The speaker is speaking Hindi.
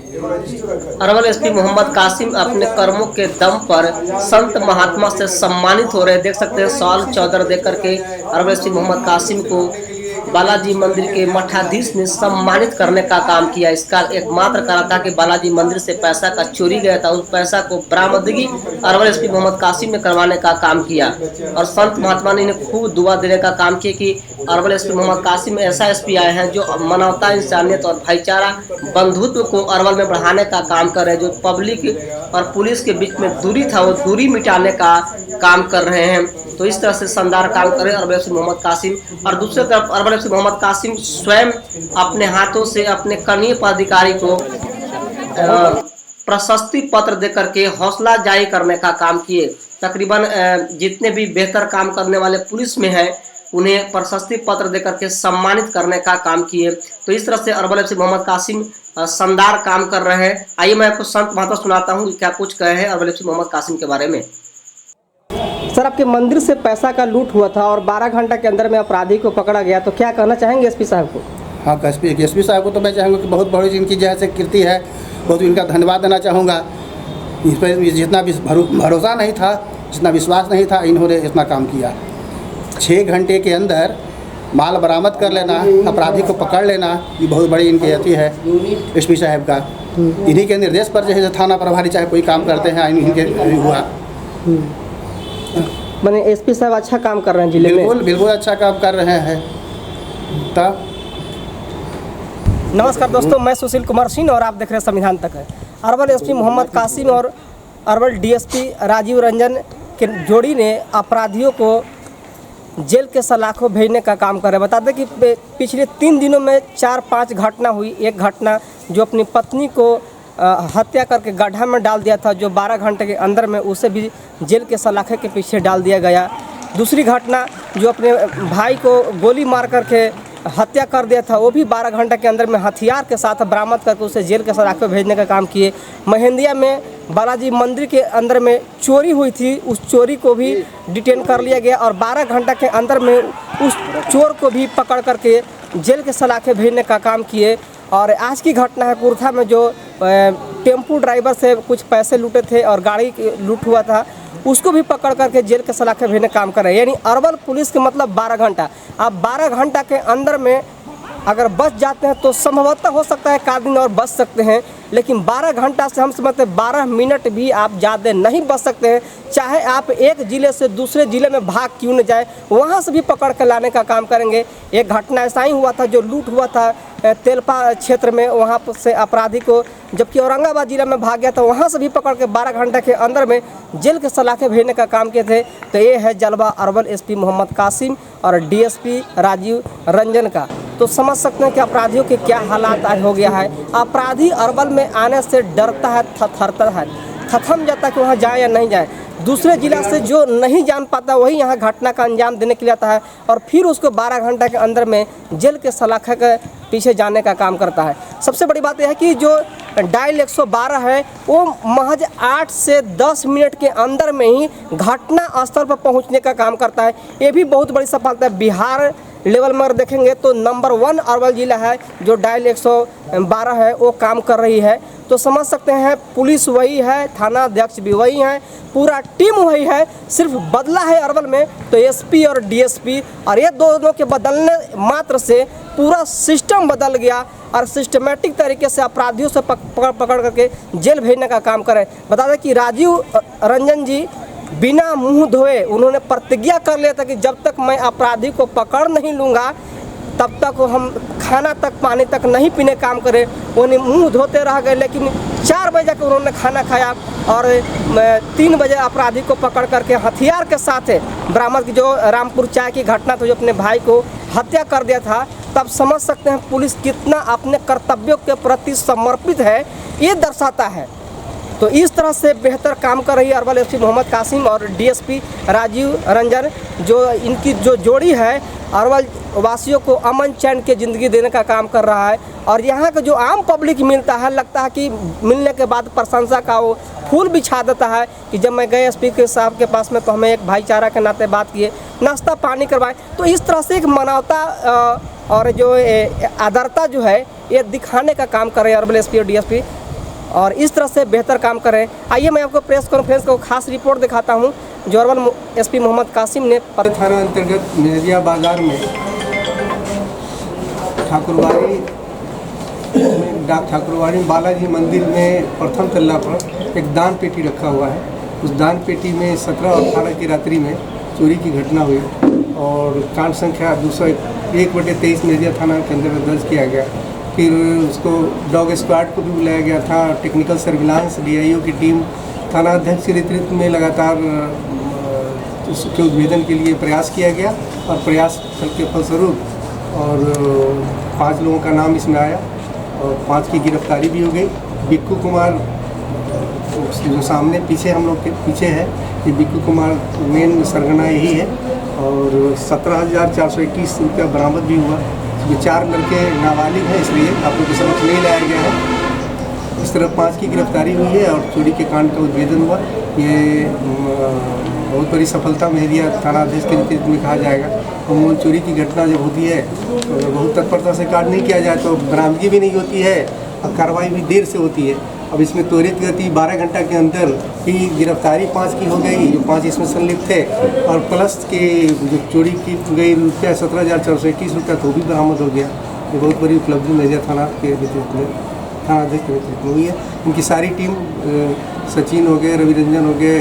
अरवल एसपी मोहम्मद कासिम अपने कर्मों के दम पर संत महात्मा से सम्मानित हो रहे। देख सकते हैं शॉल चादर देकर के अरवल एसपी मोहम्मद कासिम को बालाजी मंदिर के मठाधीश ने सम्मानित करने का काम किया। इसका एकमात्र कारण था कि बालाजी मंदिर से पैसा का चोरी गया था, उस पैसा को बरामदगी अरवल एसपी मोहम्मद कासिम ने करवाने का काम किया। और संत महात्मा ने इन्हें खूब दुआ देने का काम किया कि अरवल एसपी मोहम्मद कासिम ऐसा एसपी आए हैं जो मानवता, इंसानियत और भाईचारा, बंधुत्व को अरवल में बढ़ाने का काम कर रहे हैं। जो पब्लिक और पुलिस के बीच में दूरी था वो दूरी मिटाने का काम कर रहे हैं। तो इस तरह से शानदार काम करे अरवल एसपी मोहम्मद कासिम। और दूसरी तरफ अरवल एसपी मोहम्मद कासिम स्वयं अपने हाथों से अपने कनीय पदाधिकारी को प्रशस्ति पत्र देकर के हौसला जारी करने का काम किए। तकरीबन जितने भी बेहतर काम करने वाले पुलिस में हैं उन्हें प्रशस्ति पत्र देकर के सम्मानित करने का काम किए। तो इस तरह से अरवल एसपी मोहम्मद कासिम शानदार काम कर रहे हैं। आइए मैं आपको संत महात्मा सुनाता हूँ क्या कुछ कहे हैं अरवल एसपी मोहम्मद कासिम के बारे में। सर, आपके मंदिर से पैसा का लूट हुआ था और 12 घंटा के अंदर में अपराधी को पकड़ा गया, तो क्या कहना चाहेंगे एसपी साहब को? हाँ, एसपी साहब को तो मैं चाहूँगा कि बहुत बड़ी इनकी जैसे कीर्ति है, बहुत इनका धन्यवाद देना चाहूँगा। इस पर जितना भी भरोसा नहीं था, जितना विश्वास नहीं था, इन्होंने इतना काम किया। 6 घंटे के अंदर माल बरामद कर लेना, अपराधी को पकड़ लेना, ये बहुत बड़ी इनकी अति है एसपी साहब का। इन्हीं के निर्देश पर जैसे थाना प्रभारी चाहे कोई काम करते हैं, इनके हुआ। मैंने एसपी साहब अच्छा काम कर रहे हैं जिले में। बिल्कुल अच्छा काम कर रहे हैं। तब नमस्कार दोस्तों, मैं सुशील कुमार सिंह और आप देख रहे हैं संविधान तक है। अरवल एसपी मोहम्मद कासिम और अरवल डीएसपी राजीव रंजन के जोड़ी ने अपराधियों को जेल के सलाखों भेजने का काम कर रहे हैं। बता दें कि पिछले 3 दिनों में 4-5 घटना हुई। एक घटना जो अपनी पत्नी को हत्या करके गड्ढा में डाल दिया था, जो 12 घंटे के अंदर में उसे भी जेल के सलाखे के पीछे डाल दिया गया। दूसरी घटना जो अपने भाई को गोली मार करके हत्या कर दिया था, वो भी 12 घंटे के अंदर में हथियार के साथ बरामद करके उसे जेल के सलाखे भेजने का काम किए। महेंदिया में बालाजी मंदिर के अंदर में चोरी हुई थी, उस चोरी को भी डिटेन कर लिया गया और 12 घंटे के अंदर में उस चोर को भी पकड़ करके जेल के सलाखे भेजने का काम किए। और आज की घटना है कुर्था में, जो टेम्पू ड्राइवर से कुछ पैसे लूटे थे और गाड़ी लूट हुआ था, उसको भी पकड़ करके जेल के सलाखे भेजने काम कर रहे हैं। यानी अरवल पुलिस के मतलब 12 घंटा। अब 12 घंटा के अंदर में अगर बच जाते हैं तो संभवतः हो सकता है 1 दिन और बच सकते हैं, लेकिन 12 घंटा से हम समझते हैं 12 मिनट भी आप ज़्यादा नहीं बच सकते हैं। चाहे आप एक ज़िले से दूसरे ज़िले में भाग क्यों न जाए, वहाँ से भी पकड़ कर लाने का काम करेंगे। एक घटना ऐसा ही हुआ था जो लूट हुआ था तेलपा क्षेत्र में, वहाँ से अपराधी को जबकि औरंगाबाद जिला में भाग गया था, वहाँ से भी पकड़ के 12 घंटे के अंदर में जेल के सलाखे भेजने का काम किए थे। तो ये है जलवा अरवल एसपी मोहम्मद कासिम और डीएसपी राजीव रंजन का। तो समझ सकते हैं कि अपराधियों के क्या हालात आज हो गया है। अपराधी अरवल में आने से डरता है, थरथरता है, थथम जाता है कि वहाँ जाए या नहीं जाए। दूसरे जिला से जो नहीं जान पाता वही यहाँ घटना का अंजाम देने के लिए आता है और फिर उसको 12 घंटे के अंदर में जेल के सलाखे के पीछे जाने का काम करता है। सबसे बड़ी बात यह है कि जो डायल 112 है वो महज 8 से 10 मिनट के अंदर में ही घटना स्थल पर पहुँचने का काम करता है। ये भी बहुत बड़ी सफलता है। बिहार लेवल में देखेंगे तो नंबर 1 अरवल जिला है जो डायल 112 है वो काम कर रही है। तो समझ सकते हैं पुलिस वही है, थाना अध्यक्ष भी वही है, पूरा टीम वही है, सिर्फ बदला है अरवल में तो एसपी और डीएसपी, और ये दोनों के बदलने मात्र से पूरा सिस्टम बदल गया और सिस्टमेटिक तरीके से अपराधियों से पकड़ करके जेल भेजने का काम करें। बता दें कि राजीव रंजन जी बिना मुंह धोए उन्होंने प्रतिज्ञा कर लिया था कि जब तक मैं अपराधी को पकड़ नहीं लूँगा तब तक हम खाना तक पानी तक नहीं पीने काम करें। उन्हें मुंह धोते रह गए, लेकिन 4 बजे तक उन्होंने खाना खाया और 3 बजे अपराधी को पकड़ करके हथियार के साथ बरामद की। जो रामपुर चाय की घटना था, जो अपने भाई को हत्या कर दिया था, तब समझ सकते हैं पुलिस कितना अपने कर्तव्यों के प्रति समर्पित है, ये दर्शाता है। तो इस तरह से बेहतर काम कर रही है अरवल एसपी मोहम्मद कासिम और डीएसपी राजीव रंजन। जो इनकी जो जोड़ी है अरवल वासियों को अमन चैन की ज़िंदगी देने का काम कर रहा है। और यहाँ का जो आम पब्लिक मिलता है, लगता है कि मिलने के बाद प्रशंसा का वो फूल बिछा देता है कि जब मैं गए एसपी के साहब के पास में तो हमें एक भाईचारा के नाते बात किए, नाश्ता पानी करवाए। तो इस तरह से एक मानवता और जो आदरता जो है ये दिखाने का काम कर रहे हैं अरवल एसपी और डीएसपी। और इस तरह से बेहतर काम करें। आइए मैं आपको प्रेस कॉन्फ्रेंस को खास रिपोर्ट दिखाता हूं जो अरवल एसपी मोहम्मद कासिम ने थाना अंतर्गत मेहरिया बाजार में ठाकुरबाड़ी बालाजी मंदिर में प्रथम तल्ला पर एक दान पेटी रखा हुआ है। उस दान पेटी में 17 और 18 की रात्रि में चोरी की घटना हुई और कांड संख्या 201/23 मेहरिया थाना के अंतर्गत दर्ज किया गया। फिर उसको डॉग स्क्वाड को भी बुलाया गया था। टेक्निकल सर्विलांस DIO की टीम थाना अध्यक्ष के नेतृत्व में लगातार उसके उद्भेदन के लिए प्रयास किया गया और प्रयास के फलस्वरूप और 5 लोगों का नाम इसमें आया और 5 की गिरफ्तारी भी हो गई। बिक्कू कुमार जो सामने पीछे हम लोग के पीछे है, ये बिक्कू कुमार मेन सरगना यही है और 17,421 रुपया बरामद भी हुआ। ये 4 लड़के नाबालिग हैं, इसलिए आप लोग के समक्ष नहीं लाया गया है। इस तरह 5 की गिरफ्तारी हुई है और चोरी के कांड का उद्भेदन हुआ। ये बहुत बड़ी सफलता मेहरिया थाना अध्यक्ष के नेतृत्व में कहा जाएगा। अमूल चोरी की घटना जब होती है तो बहुत तत्परता से कार्य नहीं किया जाए तो बरामदगी भी नहीं होती है और कार्रवाई भी देर से होती है। अब इसमें त्वरित गति 12 घंटा के अंदर ही गिरफ्तारी 5 की हो गई, जो 5 इसमें संलिप्त थे और प्लस के जो चोरी की गई रुपया 17,421 रुपया तो भी बरामद हो गया। ये बहुत बड़ी उपलब्धि मेहरिया थाना के नेतृत्व में थाना अध्यक्ष के नेतृत्व में हुई है। इनकी सारी टीम सचिन हो गए, रवि रंजन हो गए,